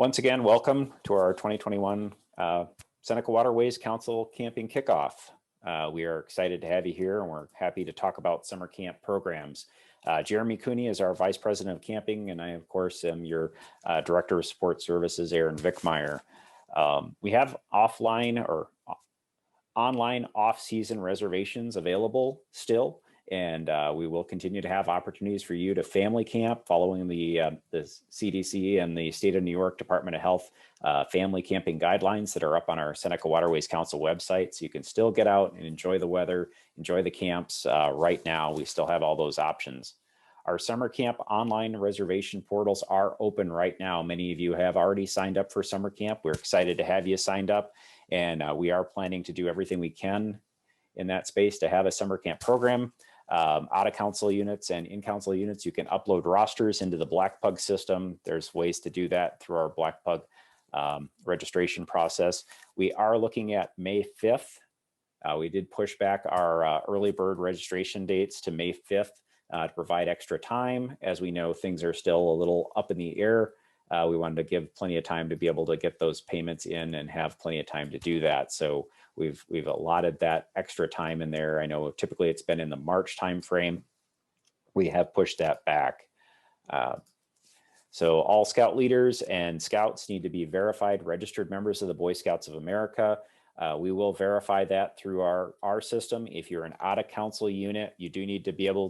Once again, welcome to our 2021 Seneca Waterways Council Camping Kickoff. We are excited to have you here, and we're happy to talk about summer camp programs. Jeremy Cooney is our Vice President of Camping, and I, of course, am your Director of Support Services, Aaron Vickmeyer. We have offline or online off-season reservations available still, and we will continue to have opportunities for you to family camp following the CDC and the State of New York Department of Health family camping guidelines that are up on our Seneca Waterways Council website. So you can still get out and enjoy the weather, enjoy the camps. Right now, we still have all those options. Our summer camp online reservation portals are open right now. Many of you have already signed up for summer camp. We're excited to have you signed up, and we are planning to do everything we can in that space to have a summer camp program. Out of council units and in council units, you can upload rosters into the Black Pug system. There's ways to do that through our Black Pug registration process. We are looking at May 5th. We did push back our early bird registration dates to May 5th to provide extra time. As we know, things are still a little up in the air. We wanted to give plenty of time to be able to get those payments in and have plenty of time to do that. So we've allotted that extra time in there. I know typically it's been in the March timeframe. We have pushed that back. So all Scout leaders and Scouts need to be verified registered members of the Boy Scouts of America. We will verify that through our system. If you're an out of council unit, you do need to be able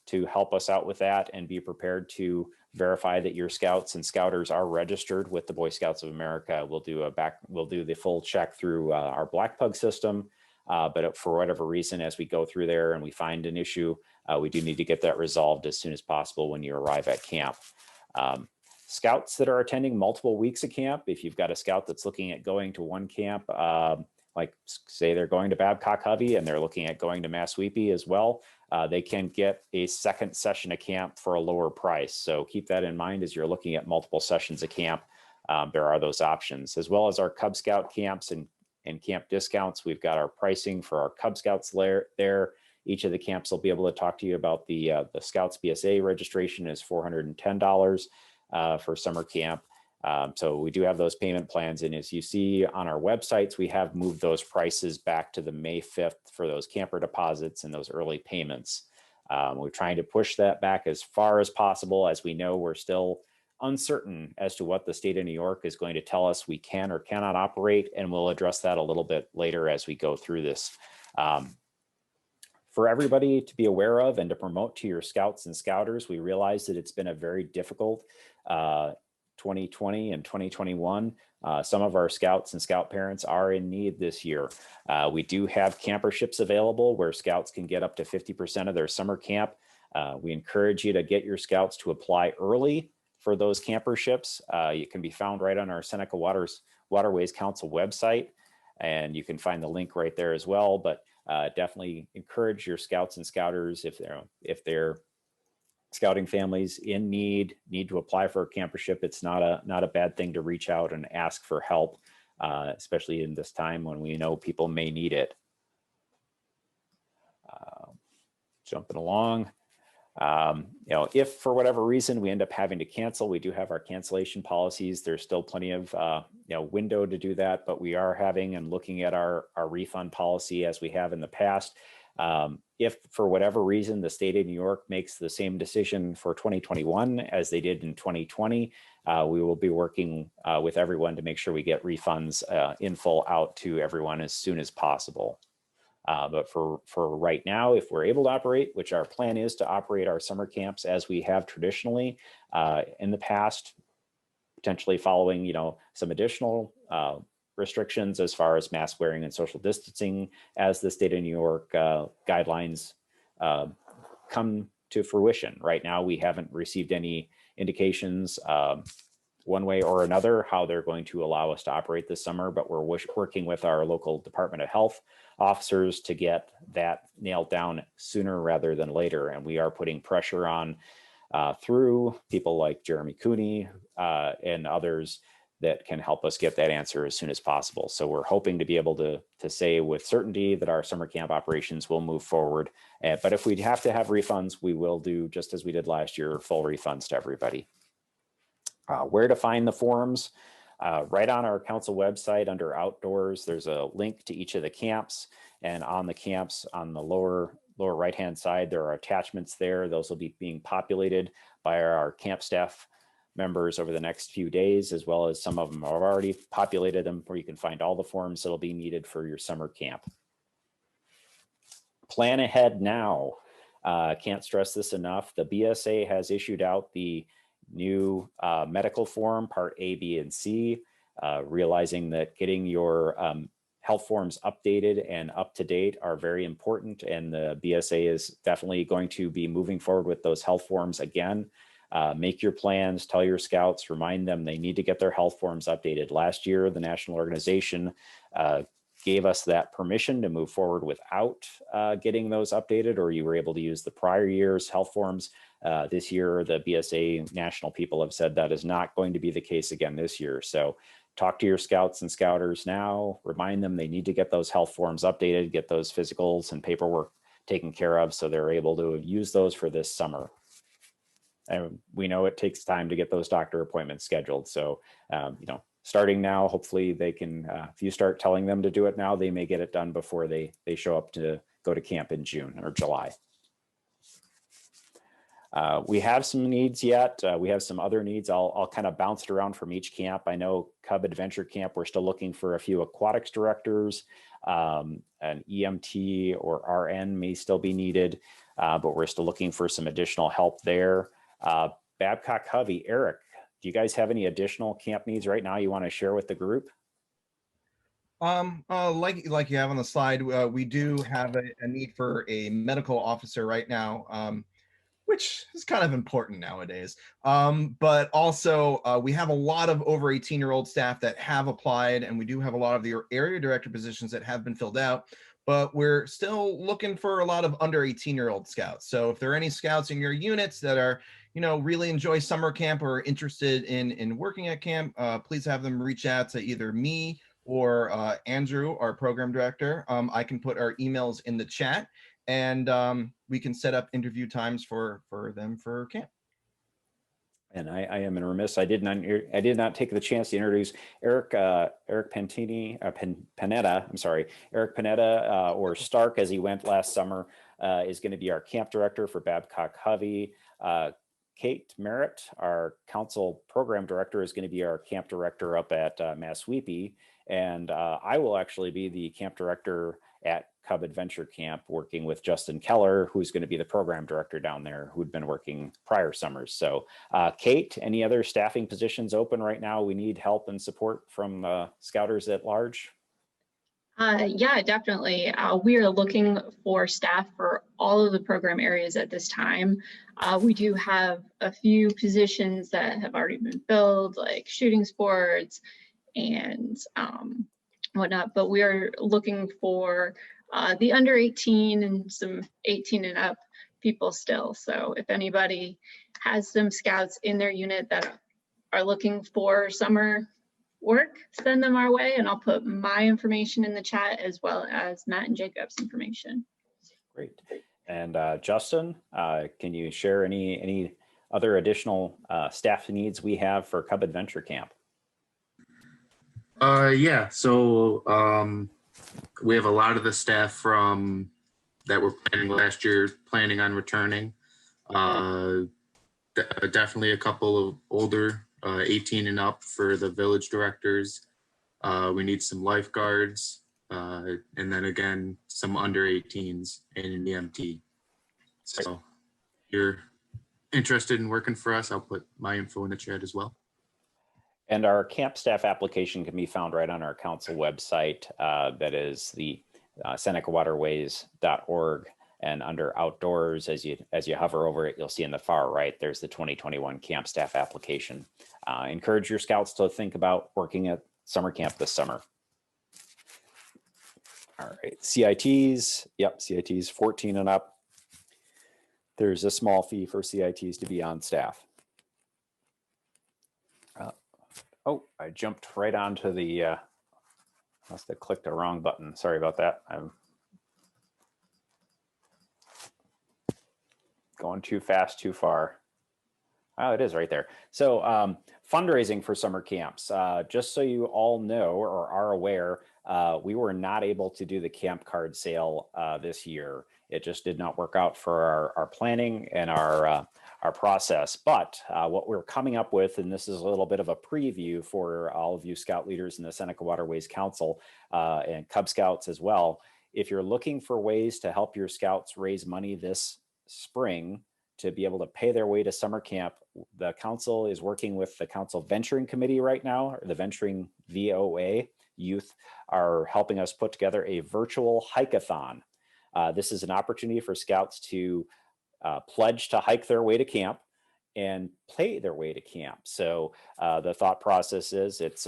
to help us out with that and be prepared to verify that your Scouts and Scouters are registered with the Boy Scouts of America. We'll do the full check through our Black Pug system, but for whatever reason, as we go through there and we find an issue, we do need to get that resolved as soon as possible when you arrive at camp. Scouts that are attending multiple weeks of camp, if you've got a Scout that's looking at going to one camp, like say they're going to Babcock-Hovey and they're looking at going to Massweepy as well, they can get a second session of camp for a lower price. So keep that in mind as you're looking at multiple sessions of camp. There are those options, as well as our Cub Scout camps and camp discounts. We've got our pricing for our Cub Scouts there. Each of the camps will be able to talk to you about the Scouts BSA registration is $410 for summer camp. So we do have those payment plans, and as you see on our websites, we have moved those prices back to the May 5th for those camper deposits and those early payments. We're trying to push that back as far as possible. As we know, we're still uncertain as to what the state of New York is going to tell us we can or cannot operate, and we'll address that a little bit later as we go through this. For everybody to be aware of and to promote to your Scouts and Scouters, we realize that it's been a very difficult 2020 and 2021. Some of our Scouts and Scout parents are in need this year. We do have camperships available where Scouts can get up to 50% of their summer camp. We encourage you to get your Scouts to apply early for those camperships. It can be found right on our Seneca Waterways Council website, and you can find the link right there as well. But definitely encourage your Scouts and Scouters, if they're scouting families in need to apply for a campership. It's not a bad thing to reach out and ask for help, especially in this time when we know people may need it. Jumping along, if for whatever reason we end up having to cancel, we do have our cancellation policies. There's still plenty of window to do that, but we are having and looking at our refund policy as we have in the past. If for whatever reason the state of New York makes the same decision for 2021 as they did in 2020, we will be working with everyone to make sure we get refunds in full out to everyone as soon as possible. But for right now, if we're able to operate, which our plan is to operate our summer camps as we have traditionally in the past, potentially following some additional restrictions as far as mask wearing and social distancing as the state of New York guidelines come to fruition. Right now, we haven't received any indications one way or another how they're going to allow us to operate this summer, but we're working with our local Department of Health officers to get that nailed down sooner rather than later. And we are putting pressure on through people like Jeremy Cooney and others that can help us get that answer as soon as possible. So we're hoping to be able to say with certainty that our summer camp operations will move forward. But if we have to have refunds, we will do just as we did last year, full refunds to everybody. Where to find the forms? Right on our council website under outdoors, there's a link to each of the camps, and on the camps on the lower right hand side, there are attachments there. Those will be being populated by our camp staff members over the next few days, as well as some of them have already populated them where you can find all the forms that'll be needed for your summer camp. Plan ahead now. Can't stress this enough. The BSA has issued out the new medical form, part A, B, and C, realizing that getting your health forms updated and up to date are very important. And the BSA is definitely going to be moving forward with those health forms again. Make your plans, tell your scouts, remind them they need to get their health forms updated. Last year, the national organization gave us that permission to move forward without getting those updated, or you were able to use the prior year's health forms. This year, the BSA national people have said that is not going to be the case again this year. So talk to your scouts and scouters now, remind them they need to get those health forms updated, get those physicals and paperwork taken care of so they're able to use those for this summer. And we know it takes time to get those doctor appointments scheduled. So, starting now, hopefully they can, if you start telling them to do it now, they may get it done before they show up to go to camp in June or July. We have some needs yet. We have some other needs. I'll kind of bounce it around from each camp. I know Cub Adventure Camp, we're still looking for a few aquatics directors. An EMT or RN may still be needed, but we're still looking for some additional help there. Babcock Hovey, Eric, do you guys have any additional camp needs right now you want to share with the group? Like you have on the slide, we do have a need for a medical officer right now, which is kind of important nowadays. But also we have a lot of over 18-year-old staff that have applied, and we do have a lot of the area director positions that have been filled out, but we're still looking for a lot of under 18-year-old scouts. So if there are any scouts in your units that are, really enjoy summer camp or interested in working at camp, please have them reach out to either me or Andrew, our program director. I can put our emails in the chat, and we can set up interview times for them for camp. And I am remiss. I did not take the chance to introduce Eric Panetta. I'm sorry, Eric Panetta, or Stark, as he went last summer, is going to be our camp director for Babcock Hovey. Kate Merritt, our council program director, is going to be our camp director up at Massweepy, and I will actually be the camp director at Cub Adventure Camp, working with Justin Keller, who's going to be the program director down there, who'd been working prior summers. So Kate, any other staffing positions open right now? We need help and support from scouters at large. Yeah, definitely. We are looking for staff for all of the program areas at this time. We do have a few positions that have already been filled, like shooting sports and whatnot, but we are looking for the under 18 and some 18 and up people still. So if anybody has some scouts in their unit that are looking for summer work, send them our way, and I'll put my information in the chat as well as Matt and Jacob's information. Great. And Justin, can you share any other additional staff needs we have for Cub Adventure Camp? Yeah, so we have a lot of the staff from that were planning last year planning on returning. Definitely a couple of older 18 and up for the village directors. We need some lifeguards, and then again some under 18s and an EMT. So if you're interested in working for us, I'll put my info in the chat as well. And our camp staff application can be found right on our council website. That is the senecawaterways.org, and under outdoors, as you hover over it, you'll see in the far right, there's the 2021 camp staff application. Encourage your scouts to think about working at summer camp this summer. All right, CITs, yep, CITs 14 and up. There's a small fee for CITs to be on staff. Oh, I jumped right onto the, must have clicked the wrong button. Sorry about that. I'm going too fast, too far. Oh, it is right there. So fundraising for summer camps, just so you all know or are aware, we were not able to do the camp card sale this year. It just did not work out for our planning and our process. But what we're coming up with, and this is a little bit of a preview for all of you Scout leaders in the Seneca Waterways Council and Cub Scouts as well. If you're looking for ways to help your Scouts raise money this spring to be able to pay their way to summer camp, the council is working with the council venturing committee right now, or the venturing VOA. Youth are helping us put together a virtual hike-a-thon. This is an opportunity for Scouts to pledge to hike their way to camp and pay their way to camp. So the thought process is it's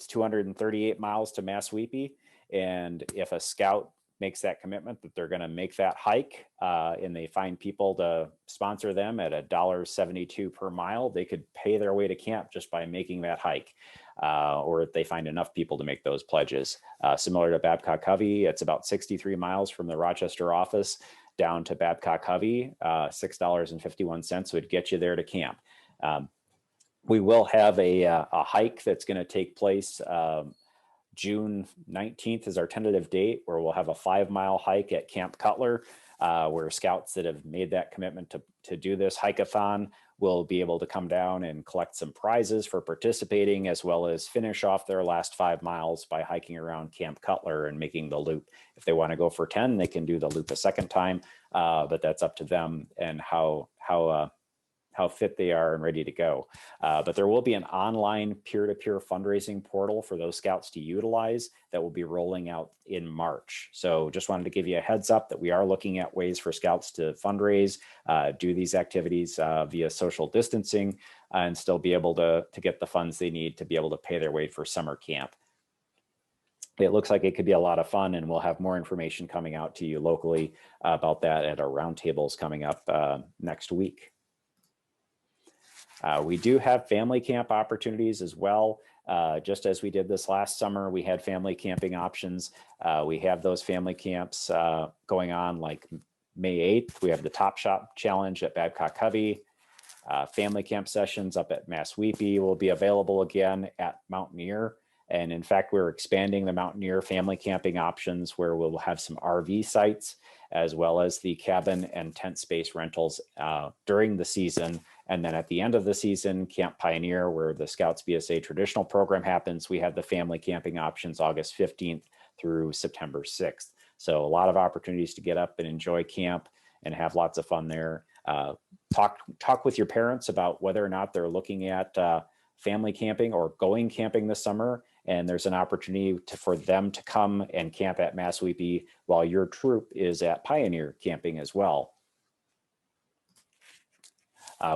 238 miles to Massweepy, and if a Scout makes that commitment that they're going to make that hike and they find people to sponsor them at $1.72 per mile, they could pay their way to camp just by making that hike. Or if they find enough people to make those pledges. Similar to Babcock-Covey, it's about 63 miles from the Rochester office down to Babcock-Covey, $6.51 would get you there to camp. We will have a hike that's going to take place June 19th is our tentative date, where we'll have a 5-mile hike at Camp Cutler, where Scouts that have made that commitment to do this hike-a-thon will be able to come down and collect some prizes for participating, as well as finish off their last 5 miles by hiking around Camp Cutler and making the loop. If they want to go for 10, they can do the loop a second time, but that's up to them and how fit they are and ready to go. But there will be an online peer-to-peer fundraising portal for those Scouts to utilize that will be rolling out in March. So just wanted to give you a heads up that we are looking at ways for Scouts to fundraise, do these activities via social distancing, and still be able to get the funds they need to be able to pay their way for summer camp. It looks like it could be a lot of fun, and we'll have more information coming out to you locally about that at our roundtables coming up next week. We do have family camp opportunities as well. Just as we did this last summer, we had family camping options. We have those family camps going on like May 8th. We have the Top Shop Challenge at Babcock-Covey. Family camp sessions up at Massweepy will be available again at Mountaineer. And in fact, we're expanding the Mountaineer family camping options, where we'll have some RV sites, as well as the cabin and tent space rentals during the season. And then at the end of the season, Camp Pioneer, where the Scouts BSA traditional program happens, we have the family camping options August 15th through September 6th. So a lot of opportunities to get up and enjoy camp and have lots of fun there. Talk with your parents about whether or not they're looking at family camping or going camping this summer. And there's an opportunity for them to come and camp at Massweepy while your troop is at Pioneer camping as well.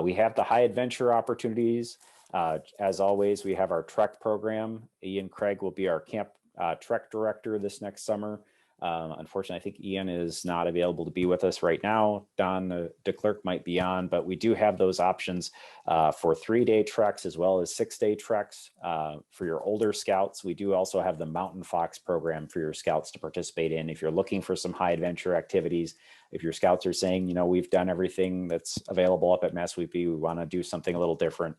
We have the high adventure opportunities. As always, we have our Trek program. Ian Craig will be our camp Trek director this next summer. Unfortunately, I think Ian is not available to be with us right now. Don DeClerc might be on, but we do have those options for 3-day treks as well as 6-day treks for your older Scouts. We do also have the Mountain Fox program for your Scouts to participate in. If you're looking for some high adventure activities, if your Scouts are saying, you know, we've done everything that's available up at Massweepy, we want to do something a little different,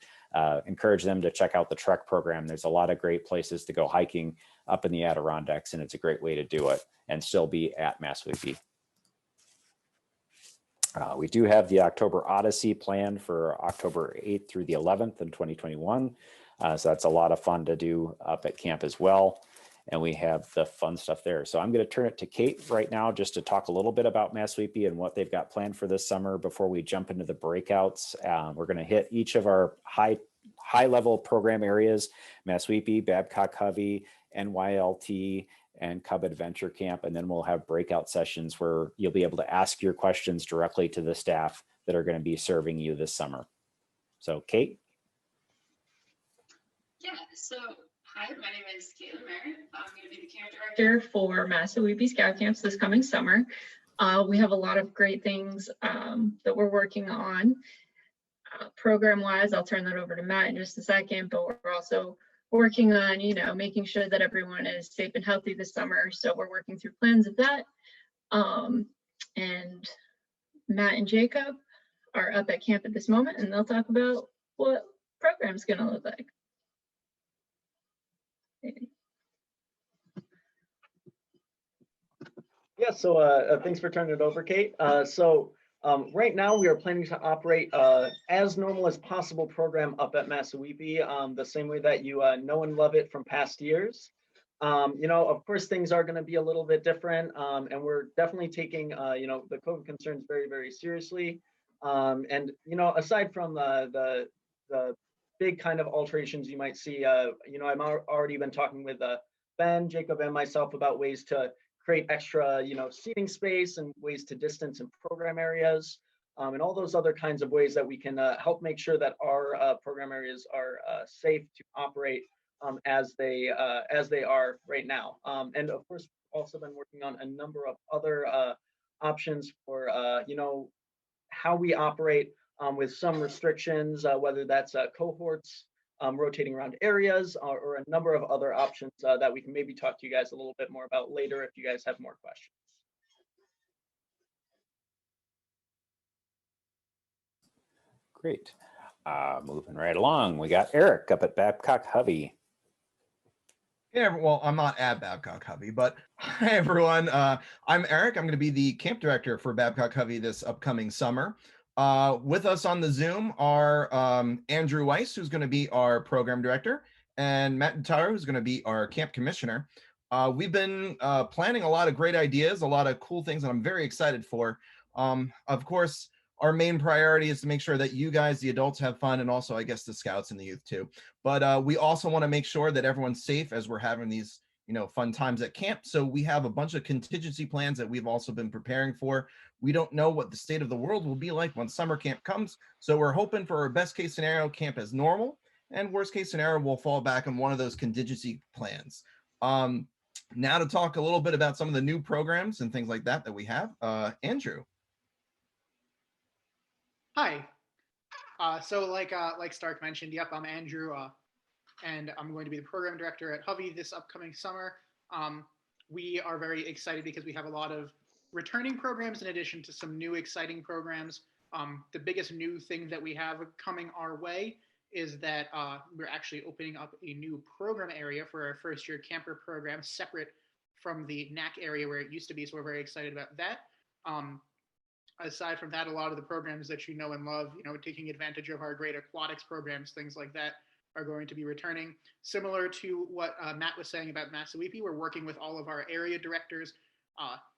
encourage them to check out the Trek program. There's a lot of great places to go hiking up in the Adirondacks, and it's a great way to do it and still be at Massweepy. We do have the October Odyssey planned for October 8th through the 11th in 2021. So that's a lot of fun to do up at camp as well. And we have the fun stuff there. So I'm going to turn it to Kate right now just to talk a little bit about Massweepy and what they've got planned for this summer before we jump into the breakouts. We're going to hit each of our high level program areas: Massweepy, Babcock-Covey, NYLT, and Cub Adventure Camp. And then we'll have breakout sessions where you'll be able to ask your questions directly to the staff that are going to be serving you this summer. So Kate? Yeah, so hi, my name is Caitlin Merritt. I'm going to be the camp director for Massweepy Scout Camps this coming summer. We have a lot of great things that we're working on. Program-wise, I'll turn that over to Matt in just a second, but we're also working on, you know, making sure that everyone is safe and healthy this summer. So we're working through plans of that. And Matt and Jacob are up at camp at this moment, and they'll talk about what program's going to look like. Yeah, so thanks for turning it over, Kate. Right now we are planning to operate as normal as possible program up at Massawepie, the same way that you know and love it from past years. Of course, things are going to be a little bit different, and we're definitely taking, the COVID concerns very, very seriously. Aside from the big kind of alterations you might see, I've already been talking with Ben, Jacob, and myself about ways to create extra, seating space and ways to distance and program areas, and all those other kinds of ways that we can help make sure that our program areas are safe to operate as they are right now. And of course, we've also been working on a number of other options for, how we operate with some restrictions, whether that's cohorts, rotating around areas, or a number of other options that we can maybe talk to you guys a little bit more about later if you guys have more questions. Great. Moving right along, we got Eric up at Babcock-Hovey. Yeah, well, I'm not at Babcock-Hovey, but hi everyone. I'm Eric. I'm going to be the camp director for Babcock-Hovey this upcoming summer. With us on the Zoom are Andrew Weiss, who's going to be our program director, and Matt Nutaro, who's going to be our camp commissioner. We've been planning a lot of great ideas, a lot of cool things that I'm very excited for. Of course, our main priority is to make sure that you guys, the adults, have fun, and also, I guess, the scouts and the youth too. But we also want to make sure that everyone's safe as we're having these, fun times at camp. So we have a bunch of contingency plans that we've also been preparing for. We don't know what the state of the world will be like when summer camp comes. So we're hoping for our best case scenario, camp as normal, and worst case scenario, we'll fall back on one of those contingency plans. Now to talk a little bit about some of the new programs and things like that we have, Andrew. Hi. So like Stark mentioned, yep, I'm Andrew, and I'm going to be the program director at Hovey this upcoming summer. We are very excited because we have a lot of returning programs in addition to some new exciting programs. The biggest new thing that we have coming our way is that we're actually opening up a new program area for our first year camper program, separate from the NAC area where it used to be. So we're very excited about that. Aside from that, a lot of the programs that you know and love, taking advantage of our great aquatics programs, things like that, are going to be returning. Similar to what Matt was saying about Massawepie, we're working with all of our area directors.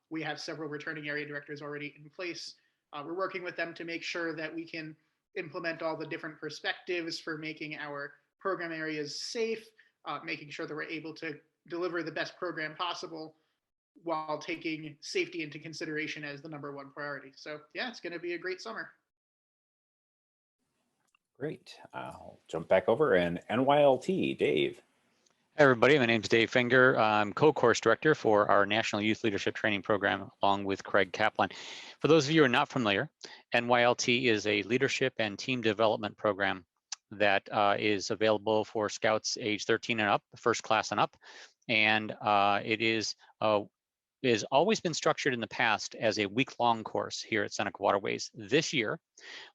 We have several returning area directors already in place. We're working with them to make sure that we can implement all the different perspectives for making our program areas safe, making sure that we're able to deliver the best program possible, while taking safety into consideration as the #1 priority. So yeah, it's going to be a great summer. Great. I'll jump back over and NYLT, Dave. Hi everybody, my name is Dave Finger. I'm co-course director for our National Youth Leadership Training Program along with Craig Kaplan. For those of you who are not familiar, NYLT is a leadership and team development program that is available for scouts age 13 and up, first class and up. And it has always been structured in the past as a week-long course here at Seneca Waterways. This year,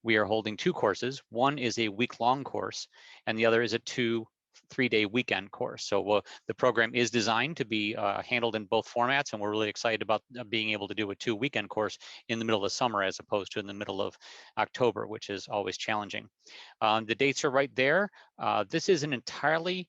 we are holding 2 courses. One is a week-long course, and the other is a 2-3-day weekend course. So the program is designed to be handled in both formats, and we're really excited about being able to do a 2-weekend course in the middle of summer as opposed to in the middle of October, which is always challenging. The dates are right there. This is an entirely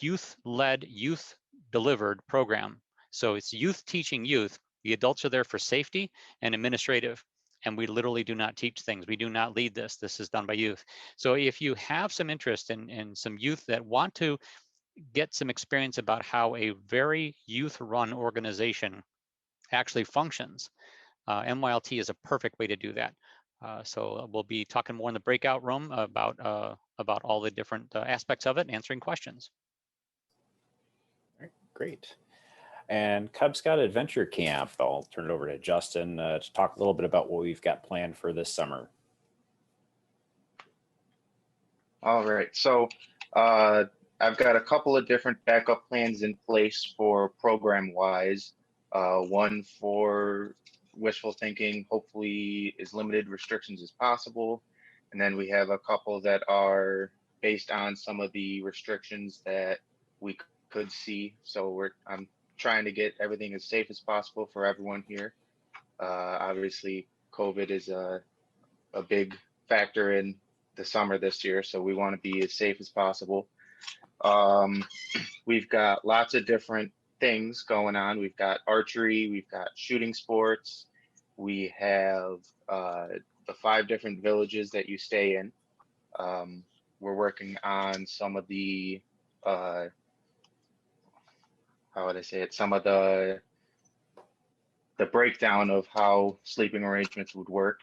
youth-led, youth-delivered program. So it's youth teaching youth. The adults are there for safety and administrative, and we literally do not teach things. We do not lead this. This is done by youth. So if you have some interest in some youth that want to get some experience about how a very youth-run organization actually functions, NYLT is a perfect way to do that. So we'll be talking more in the breakout room about all the different aspects of it and answering questions. All right, great. And Cub Scout Adventure Camp, I'll turn it over to Justin to talk a little bit about what we've got planned for this summer. All right, so I've got a couple of different backup plans in place for program-wise. One for wishful thinking, hopefully as limited restrictions as possible, And then we have a couple that are based on some of the restrictions that we could see. So I'm trying to get everything as safe as possible for everyone here. Obviously, COVID is a big factor in the summer this year, so we want to be as safe as possible. We've got lots of different things going on. We've got archery, we've got shooting sports, we have the 5 different villages that you stay in. We're working on some of the how would I say it? Some of the breakdown of how sleeping arrangements would work.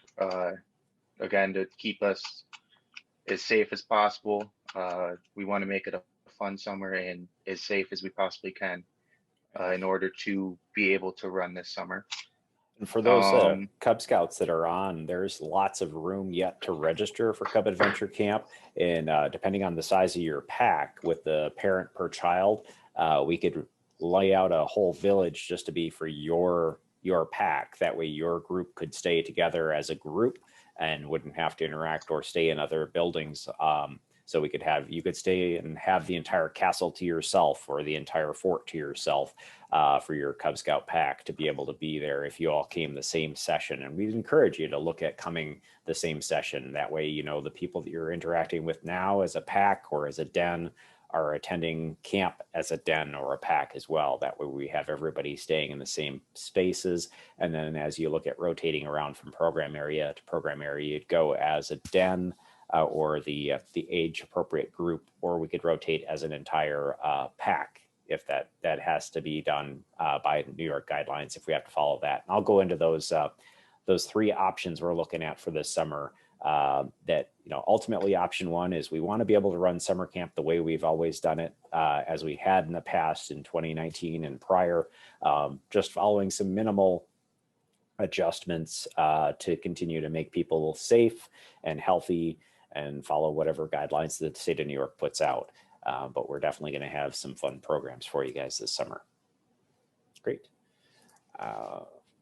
Again, to keep us as safe as possible. We want to make it a fun summer and as safe as we possibly can in order to be able to run this summer. And for those Cub Scouts that are on, there's lots of room yet to register for Cub Adventure Camp. And depending on the size of your pack with the parent per child, we could lay out a whole village just to be for your pack. That way your group could stay together as a group and wouldn't have to interact or stay in other buildings. So we could you could stay and have the entire castle to yourself or the entire fort to yourself for your Cub Scout pack to be able to be there if you all came the same session. And we'd encourage you to look at coming the same session. That way, you know, the people that you're interacting with now as a pack or as a den are attending camp as a den or a pack as well. That way we have everybody staying in the same spaces. And then as you look at rotating around from program area to program area, you'd go as a den or the age appropriate group, or we could rotate as an entire pack if that has to be done by New York guidelines, if we have to follow that. And I'll go into those 3 options we're looking at for this summer. That, you know, ultimately option 1 is we want to be able to run summer camp the way we've always done it, as we had in the past in 2019 and prior, just following some minimal adjustments to continue to make people safe and healthy and follow whatever guidelines that the state of New York puts out. But we're definitely going to have some fun programs for you guys this summer. Great.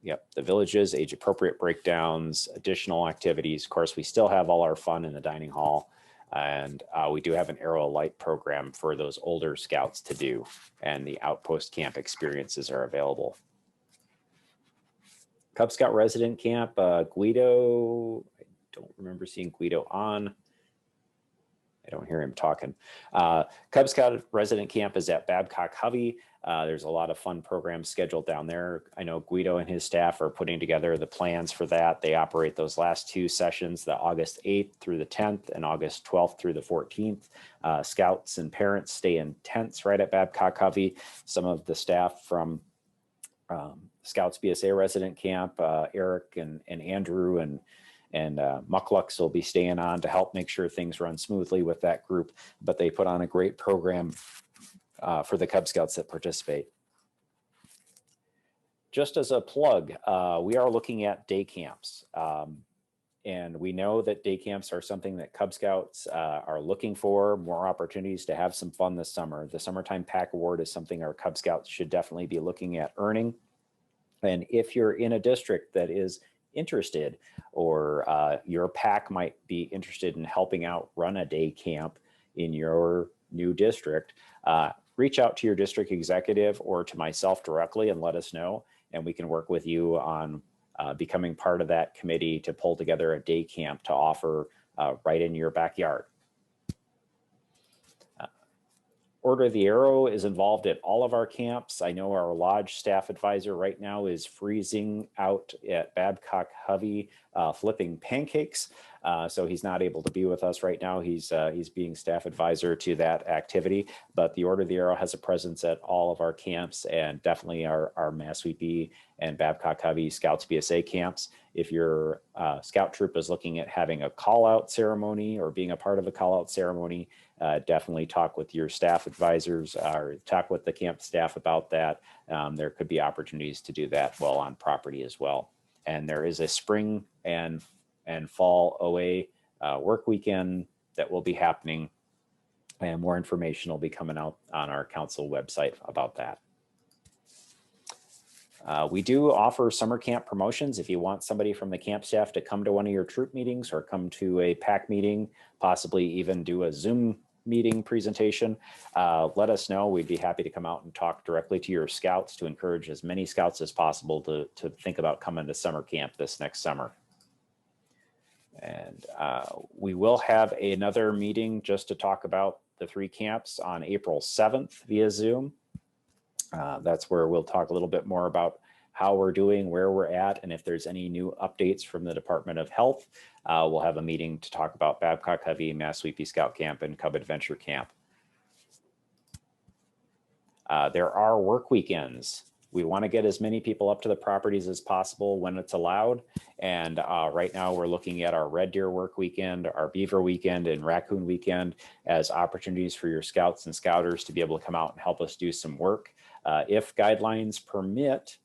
Yep, the villages, age appropriate breakdowns, additional activities. Of course, we still have all our fun in the dining hall, and we do have an Arrow of Light program for those older scouts to do, and the outpost camp experiences are available. Cub Scout resident camp, Guido, I don't remember seeing Guido on. I don't hear him talking. Cub Scout resident camp is at Babcock-Hovey. There's a lot of fun programs scheduled down there. I know Guido and his staff are putting together the plans for that. They operate those last 2 sessions, the August 8th through the 10th and August 12th through the 14th. Scouts and parents stay in tents right at Babcock-Hovey. Some of the staff from Scouts BSA resident camp, Eric and Andrew and Mucklux will be staying on to help make sure things run smoothly with that group, but they put on a great program for the Cub Scouts that participate. Just as a plug, we are looking at day camps, and we know that day camps are something that Cub Scouts are looking for, more opportunities to have some fun this summer. The Summertime Pack Award is something our Cub Scouts should definitely be looking at earning. And if you're in a district that is interested, or your pack might be interested in helping out run a day camp in your new district, reach out to your district executive or to myself directly and let us know, and we can work with you on becoming part of that committee to pull together a day camp to offer right in your backyard. Order of the Arrow is involved at all of our camps. I know our lodge staff advisor right now is freezing out at Babcock-Hovey flipping pancakes. So he's not able to be with us right now. He's being staff advisor to that activity, but the Order of the Arrow has a presence at all of our camps, and definitely our Massweepy and Babcock-Hovey Scouts BSA camps. If your scout troop is looking at having a call out ceremony or being a part of a call out ceremony, definitely talk with your staff advisors or talk with the camp staff about that. There could be opportunities to do that while on property as well. And there is a spring and fall OA work weekend that will be happening, and more information will be coming out on our council website about that. We do offer summer camp promotions. If you want somebody from the camp staff to come to one of your troop meetings or come to a PAC meeting, possibly even do a Zoom meeting presentation, let us know. We'd be happy to come out and talk directly to your scouts to encourage as many scouts as possible to think about coming to summer camp this next summer. And we will have another meeting just to talk about the 3 camps on April 7th via Zoom. That's where we'll talk a little bit more about how we're doing, where we're at, and if there's any new updates from the Department of Health. We'll have a meeting to talk about Babcock-Covey, Massweepy Scout Camp, and Cub Adventure Camp. There are work weekends. We want to get as many people up to the properties as possible when it's allowed. And right now we're looking at our Red Deer work weekend, our Beaver weekend, and Raccoon weekend as opportunities for your scouts and scouters to be able to come out and help us do some work. If guidelines permit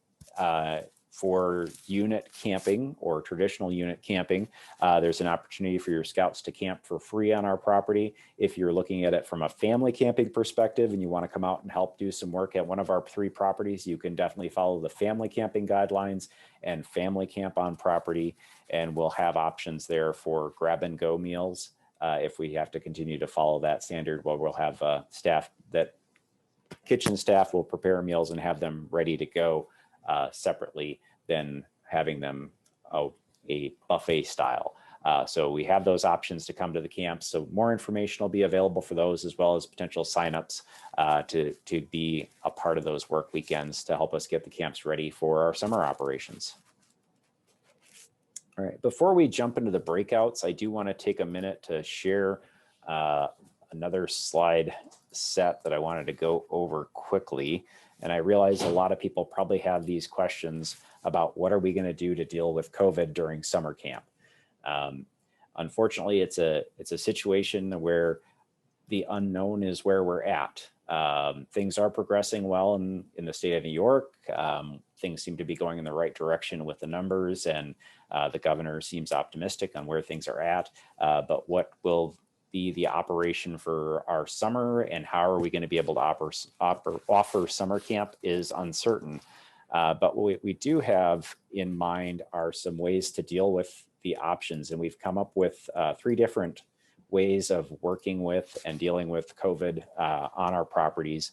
for unit camping or traditional unit camping, there's an opportunity for your scouts to camp for free on our property. If you're looking at it from a family camping perspective and you want to come out and help do some work at one of our 3 properties, you can definitely follow the family camping guidelines and family camp on property. And we'll have options there for grab and go meals. If we have to continue to follow that standard, well, we'll have staff that kitchen staff will prepare meals and have them ready to go separately than having them a buffet style. So we have those options to come to the camps. So more information will be available for those, as well as potential signups to be a part of those work weekends to help us get the camps ready for our summer operations. All right, before we jump into the breakouts, I do want to take a minute to share another slide set that I wanted to go over quickly. And I realize a lot of people probably have these questions about what are we going to do to deal with COVID during summer camp. Unfortunately, it's a situation where the unknown is where we're at. Things are progressing well in the state of New York. Things seem to be going in the right direction with the numbers, and the governor seems optimistic on where things are at. But what will be the operation for our summer and how are we going to be able to offer summer camp is uncertain. But what we do have in mind are some ways to deal with the options. And we've come up with 3 different ways of working with and dealing with COVID on our properties.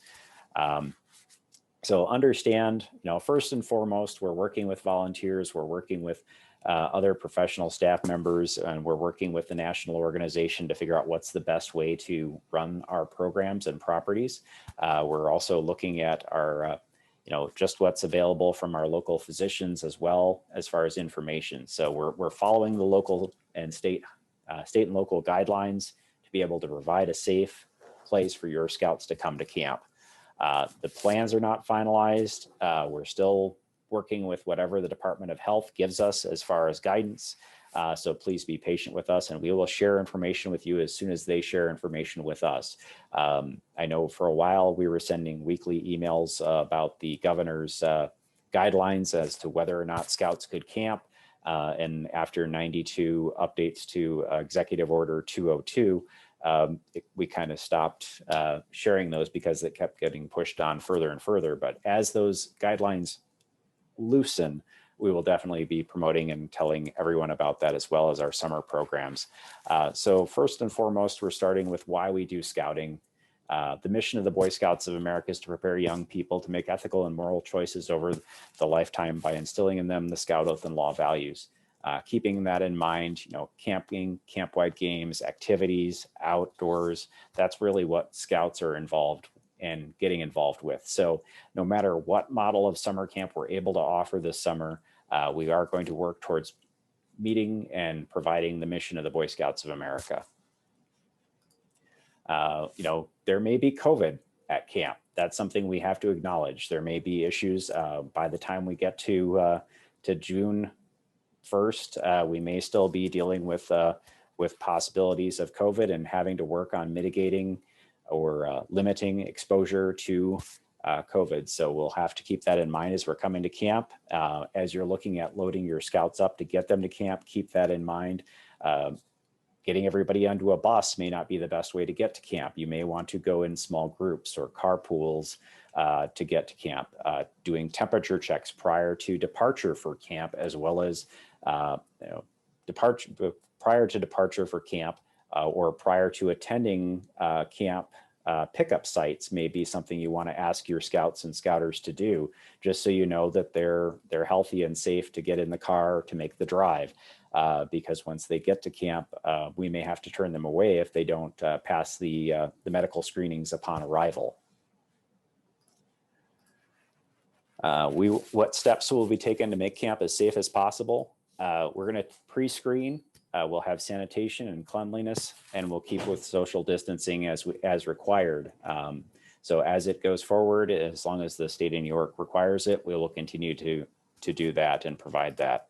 So understand, first and foremost, we're working with volunteers, we're working with other professional staff members, and we're working with the national organization to figure out what's the best way to run our programs and properties. We're also looking at our, just what's available from our local physicians as well as far as information. So we're following the local and state and local guidelines to be able to provide a safe place for your scouts to come to camp. The plans are not finalized. We're still working with whatever the Department of Health gives us as far as guidance. So please be patient with us, and we will share information with you as soon as they share information with us. I know for a while we were sending weekly emails about the governor's guidelines as to whether or not scouts could camp. And after 92 updates to Executive Order 202, we kind of stopped sharing those because it kept getting pushed on further and further. But as those guidelines loosen, we will definitely be promoting and telling everyone about that, as well as our summer programs. So first and foremost, we're starting with why we do scouting. The mission of the Boy Scouts of America is to prepare young people to make ethical and moral choices over the lifetime by instilling in them the Scout Oath and law values. Keeping that in mind, camping, camp-wide games, activities, outdoors, that's really what scouts are involved and getting involved with. So no matter what model of summer camp we're able to offer this summer, we are going to work towards meeting and providing the mission of the Boy Scouts of America. There may be COVID at camp. That's something we have to acknowledge. There may be issues by the time we get to June 1st. We may still be dealing with possibilities of COVID and having to work on mitigating or limiting exposure to COVID. So we'll have to keep that in mind as we're coming to camp. As you're looking at loading your scouts up to get them to camp, keep that in mind. getting everybody onto a bus may not be the best way to get to camp. You may want to go in small groups or carpools to get to camp. Doing temperature checks prior to departure for camp, as well as prior to departure for camp or prior to attending camp pickup sites may be something you want to ask your scouts and scouters to do, just so you know that they're healthy and safe to get in the car to make the drive. Because once they get to camp, we may have to turn them away if they don't pass the medical screenings upon arrival. What steps will be taken to make camp as safe as possible? We're going to pre-screen. We'll have sanitation and cleanliness, and we'll keep with social distancing as required. So as it goes forward, as long as the state of New York requires it, we will continue to do that and provide that.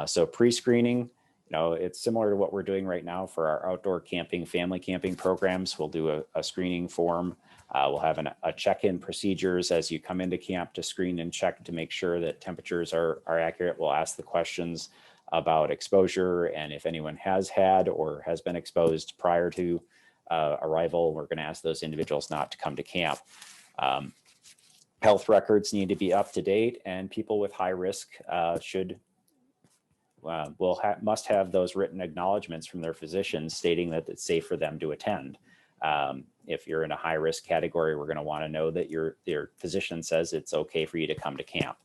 So pre-screening, it's similar to what we're doing right now for our outdoor camping, family camping programs. We'll do a screening form. We'll have a check-in procedures as you come into camp to screen and check to make sure that temperatures are accurate. We'll ask the questions about exposure, and if anyone has had or has been exposed prior to arrival, we're going to ask those individuals not to come to camp. Health records need to be up to date, and people with high risk must have those written acknowledgments from their physicians stating that it's safe for them to attend. If you're in a high risk category, we're going to want to know that your physician says it's okay for you to come to camp.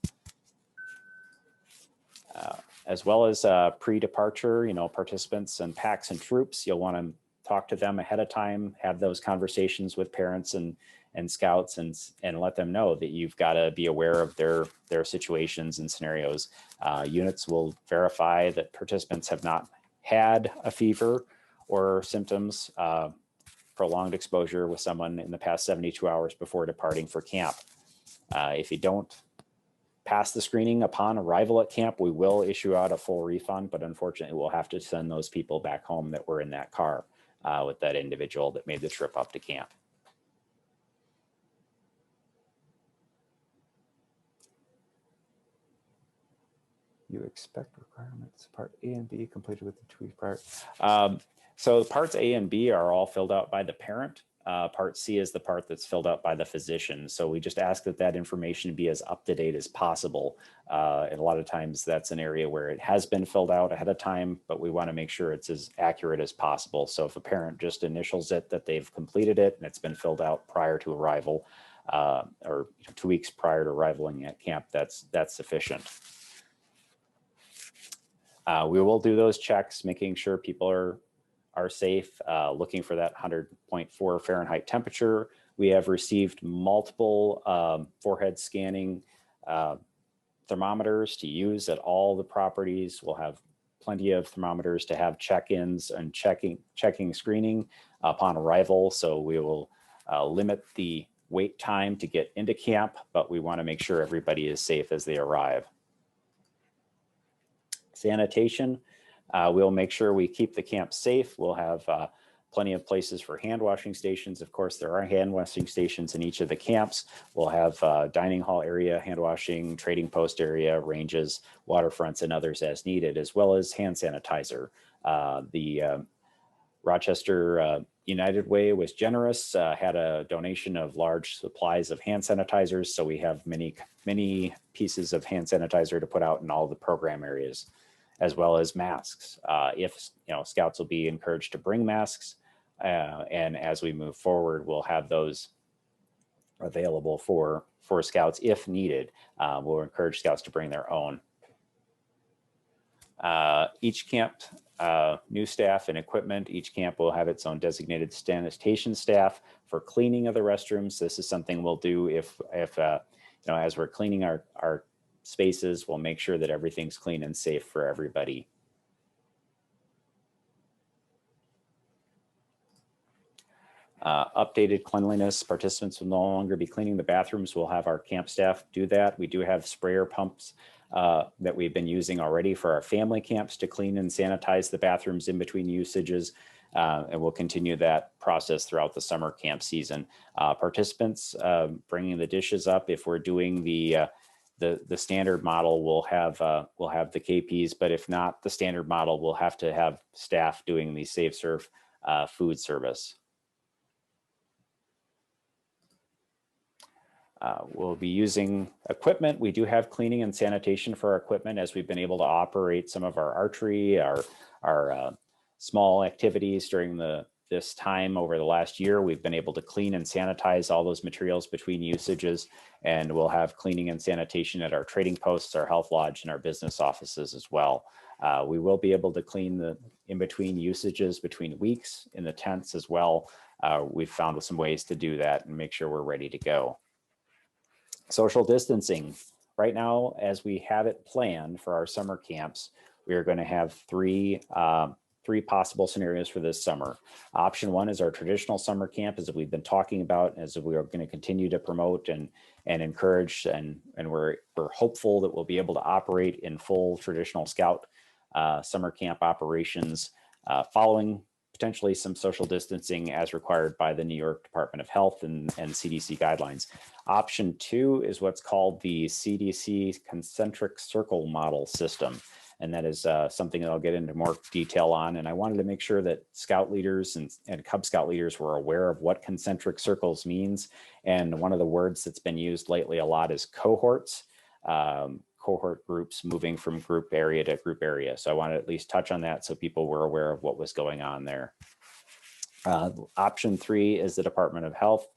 As well as pre-departure, participants and packs and troops, you'll want to talk to them ahead of time, have those conversations with parents and scouts, and let them know that you've got to be aware of their situations and scenarios. Units will verify that participants have not had a fever or symptoms, prolonged exposure with someone in the past 72 hours before departing for camp. If you don't pass the screening upon arrival at camp, we will issue out a full refund, but unfortunately we'll have to send those people back home that were in that car with that individual that made the trip up to camp. You expect requirements part A and B completed with the 2 weeks prior. So parts A and B are all filled out by the parent. Part C is the part that's filled out by the physician. So we just ask that information be as up to date as possible. And a lot of times that's an area where it has been filled out ahead of time, but we want to make sure it's as accurate as possible. So if a parent just initials it that they've completed it and it's been filled out prior to arrival, or 2 weeks prior to arriving at camp, that's sufficient. We will do those checks, making sure people are safe, looking for that 100.4 Fahrenheit temperature. We have received multiple forehead scanning thermometers to use at all the properties. We'll have plenty of thermometers to have check-ins and checking screening upon arrival. So we will limit the wait time to get into camp, but we want to make sure everybody is safe as they arrive. Sanitation, we'll make sure we keep the camp safe. We'll have plenty of places for hand washing stations. Of course, there are hand washing stations in each of the camps. We'll have dining hall area, hand washing, trading post area, ranges, waterfronts, and others as needed, as well as hand sanitizer. The Rochester United Way was generous, had a donation of large supplies of hand sanitizers. So we have many pieces of hand sanitizer to put out in all the program areas, as well as masks. If scouts will be encouraged to bring masks, and as we move forward, we'll have those available for scouts if needed. We'll encourage scouts to bring their own. Each camp, new staff and equipment, each camp will have its own designated sanitation staff for cleaning of the restrooms. This is something we'll do if as we're cleaning our spaces, we'll make sure that everything's clean and safe for everybody. Updated cleanliness, participants will no longer be cleaning the bathrooms. We'll have our camp staff do that. We do have sprayer pumps that we've been using already for our family camps to clean and sanitize the bathrooms in between usages. And we'll continue that process throughout the summer camp season. Participants bringing the dishes up, if we're doing the the standard model will have the KPs, but if not the standard model, we'll have to have staff doing the Safe Serve food service. We'll be using equipment. We do have cleaning and sanitation for our equipment as we've been able to operate some of our archery, our small activities during this time over the last year. We've been able to clean and sanitize all those materials between usages, and we'll have cleaning and sanitation at our trading posts, our health lodge, and our business offices as well. We will be able to clean the in-between usages between weeks in the tents as well. We've found some ways to do that and make sure we're ready to go. Social distancing. Right now, as we have it planned for our summer camps, we are going to have three possible scenarios for this summer. Option one is our traditional summer camp, as we've been talking about, as we are going to continue to promote and encourage, and we're hopeful that we'll be able to operate in full traditional Scout summer camp operations, following potentially some social distancing as required by the New York Department of Health and CDC guidelines. Option two is what's called the CDC concentric circle model system. And that is something that I'll get into more detail on. And I wanted to make sure that Scout leaders and Cub Scout leaders were aware of what concentric circles means. And one of the words that's been used lately a lot is cohorts. Cohort groups moving from group area to group area. So I want to at least touch on that so people were aware of what was going on there. Option three is the Department of Health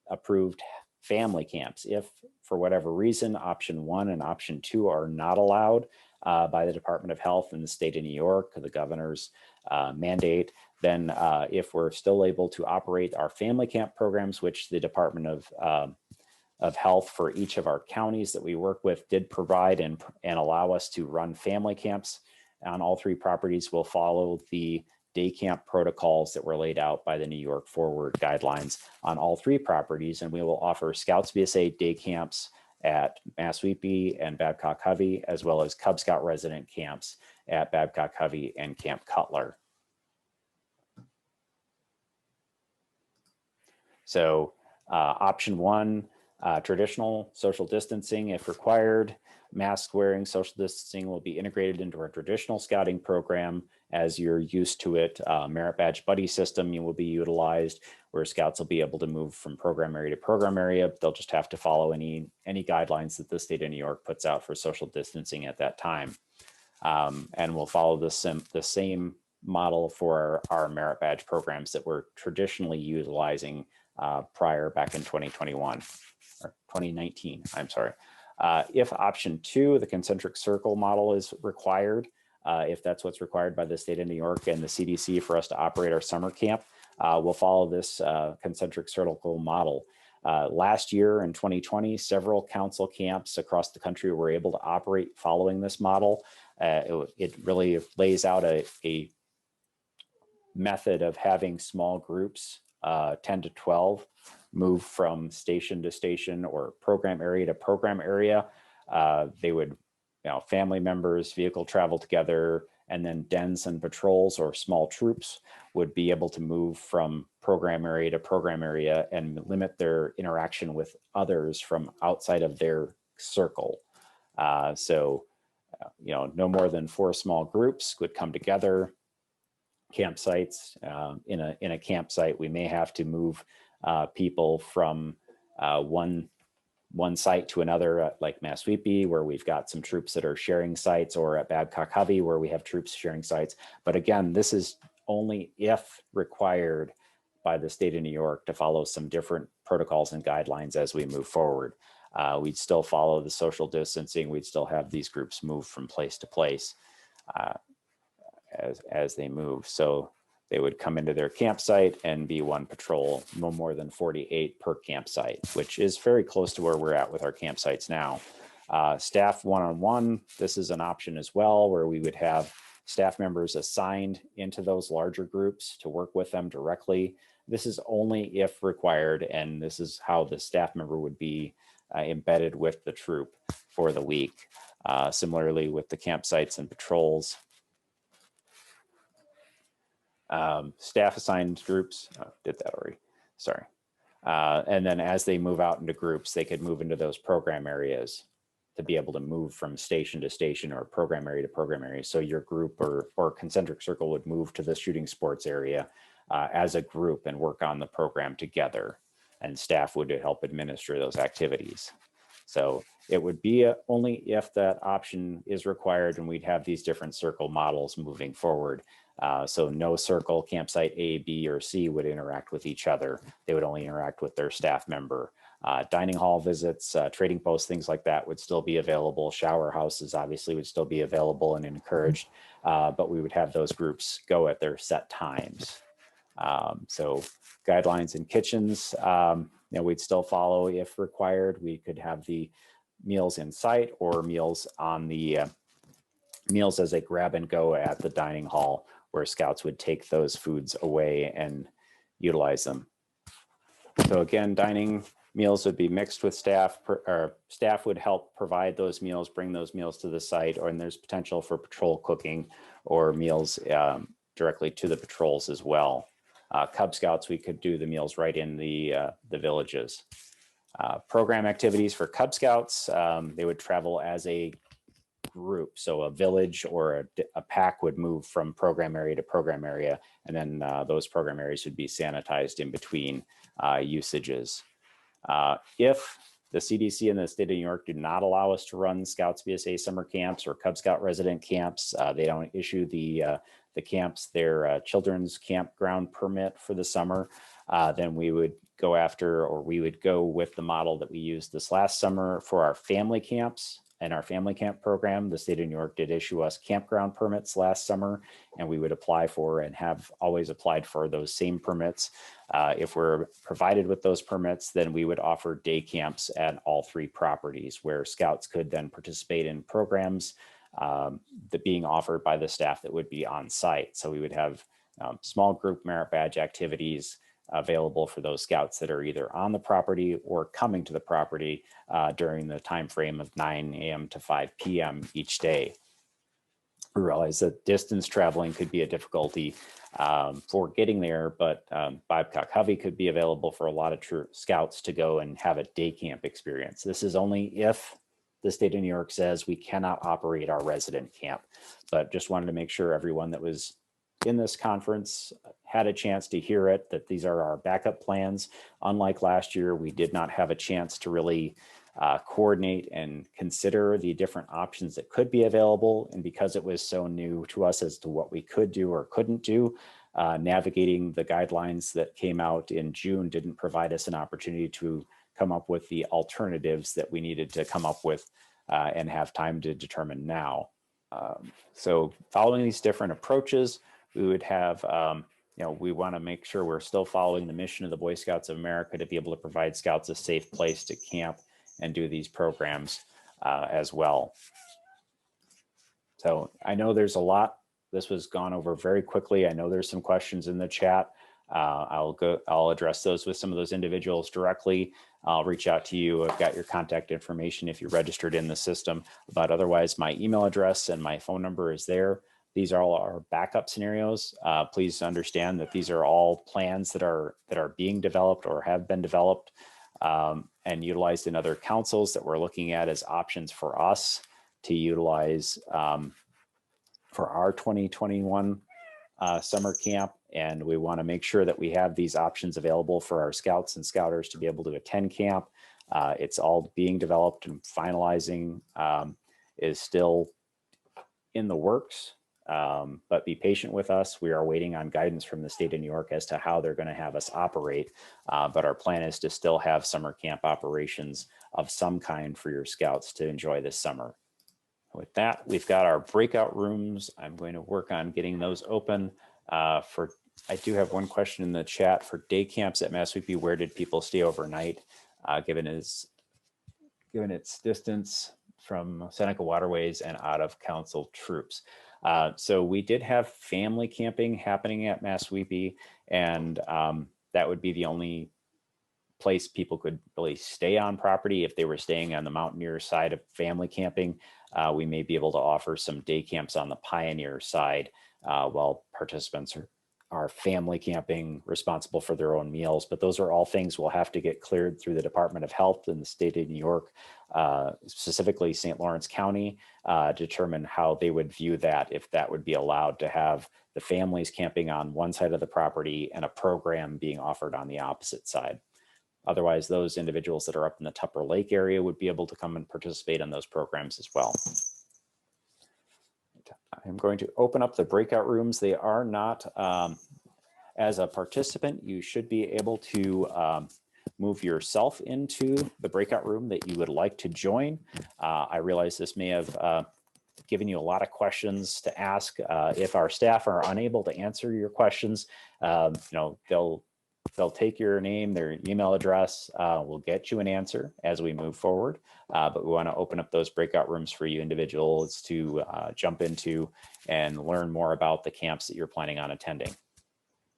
approved family camps. If for whatever reason, option one and option two are not allowed by the Department of Health in the state of New York, the governor's mandate, then if we're still able to operate our family camp programs, which the Department of Health for each of our counties that we work with did provide and allow us to run family camps on all three properties, will follow the day camp protocols that were laid out by the New York Forward guidelines on all three properties. And we will offer Scouts BSA day camps at Massweepy and Babcock-Hovey, as well as Cub Scout resident camps at Babcock-Hovey and Camp Cutler. So option one, traditional social distancing if required. Mask wearing, social distancing will be integrated into our traditional scouting program as you're used to it. Merit badge buddy system will be utilized, where Scouts will be able to move from program area to program area. They'll just have to follow any guidelines that the state of New York puts out for social distancing at that time. And we'll follow the same model for our merit badge programs that we're traditionally utilizing prior back in 2021 or 2019, I'm sorry. If option two, the concentric circle model is required, if that's what's required by the state of New York and the CDC for us to operate our summer camp, we'll follow this concentric circle model. Last year in 2020, several council camps across the country were able to operate following this model. It really lays out a method of having small groups, 10 to 12, move from station to station or program area to program area. They would, family members, vehicle travel together, and then dens and patrols or small troops would be able to move from program area to program area and limit their interaction with others from outside of their circle. So, no more than 4 small groups would come together. Campsites, in a campsite, we may have to move people from one site to another, like Massweepy, where we've got some troops that are sharing sites, or at Babcock-Hovey, where we have troops sharing sites. But again, this is only if required by the state of New York to follow some different protocols and guidelines as we move forward. We'd still follow the social distancing. We'd still have these groups move from place to place as they move. So they would come into their campsite and be one patrol, no more than 48 per campsite, which is very close to where we're at with our campsites now. Staff one-on-one, this is an option as well, where we would have staff members assigned into those larger groups to work with them directly. This is only if required, and this is how the staff member would be embedded with the troop for the week. Similarly with the campsites and patrols. Staff assigned groups, did that already, sorry. And then as they move out into groups, they could move into those program areas to be able to move from station to station or program area to program area. So your group or concentric circle would move to the shooting sports area as a group and work on the program together, and staff would help administer those activities. So it would be only if that option is required, and we'd have these different circle models moving forward. So no circle campsite A, B, or C would interact with each other. They would only interact with their staff member. Dining hall visits, trading posts, things like that would still be available. Shower houses obviously would still be available and encouraged, but we would have those groups go at their set times. So guidelines in kitchens, we'd still follow if required. We could have the meals in sight or meals on the meals as a grab and go at the dining hall, where scouts would take those foods away and utilize them. So again, dining meals would be mixed with staff, or staff would help provide those meals, bring those meals to the site, and there's potential for patrol cooking or meals directly to the patrols as well. Cub Scouts, we could do the meals right in the villages. Program activities for Cub Scouts, they would travel as a group. So a village or a pack would move from program area to program area, and then those program areas would be sanitized in between usages. If the CDC and the state of New York do not allow us to run Scouts BSA summer camps or Cub Scout resident camps, they don't issue the camps their children's campground permit for the summer, then we would go after, or we would go with the model that we used this last summer for our family camps. And our family camp program, the state of New York did issue us campground permits last summer, and we would apply for and have always applied for those same permits. If we're provided with those permits, then we would offer day camps at all 3 properties, where scouts could then participate in programs that being offered by the staff that would be on site. So we would have small group merit badge activities available for those scouts that are either on the property or coming to the property during the time frame of 9 a.m. to 5 p.m. each day. We realize that distance traveling could be a difficulty for getting there, but Babcock Hovey could be available for a lot of scouts to go and have a day camp experience. This is only if the state of New York says we cannot operate our resident camp, but just wanted to make sure everyone that was in this conference had a chance to hear it, that these are our backup plans. Unlike last year, we did not have a chance to really coordinate and consider the different options that could be available. And because it was so new to us as to what we could do or couldn't do, navigating the guidelines that came out in June didn't provide us an opportunity to come up with the alternatives that we needed to come up with and have time to determine now. So following these different approaches, we would have, we want to make sure we're still following the mission of the Boy Scouts of America to be able to provide scouts a safe place to camp and do these programs as well. So I know there's a lot. This was gone over very quickly. I know there's some questions in the chat. I'll address those with some of those individuals directly. I'll reach out to you. I've got your contact information if you're registered in the system, but otherwise my email address and my phone number is there. These are all our backup scenarios. Please understand that these are all plans that are being developed or have been developed and utilized in other councils that we're looking at as options for us to utilize for our 2021 summer camp. And we want to make sure that we have these options available for our scouts and scouters to be able to attend camp. It's all being developed and finalizing, is still in the works. But be patient with us. We are waiting on guidance from the state of New York as to how they're going to have us operate. But our plan is to still have summer camp operations of some kind for your scouts to enjoy this summer. With that, we've got our breakout rooms. I'm going to work on getting those open. I do have one question in the chat for day camps at Massweepy. Where did people stay overnight, given its distance from Seneca Waterways and out of council troops? So we did have family camping happening at Massweepy, and that would be the only place people could really stay on property. If they were staying on the Mountaineer side of family camping, we may be able to offer some day camps on the Pioneer side while participants are family camping, responsible for their own meals, but those are all things we'll have to get cleared through the Department of Health in the state of New York, specifically St. Lawrence County, determine how they would view that, if that would be allowed to have the families camping on one side of the property and a program being offered on the opposite side. Otherwise, those individuals that are up in the Tupper Lake area would be able to come and participate in those programs as well. I'm going to open up the breakout rooms. They are not, as a participant, you should be able to move yourself into the breakout room that you would like to join. I realize this may have given you a lot of questions to ask. If our staff are unable to answer your questions, they'll take your name, their email address. We'll get you an answer as we move forward. But we want to open up those breakout rooms for you individuals to jump into and learn more about the camps that you're planning on attending.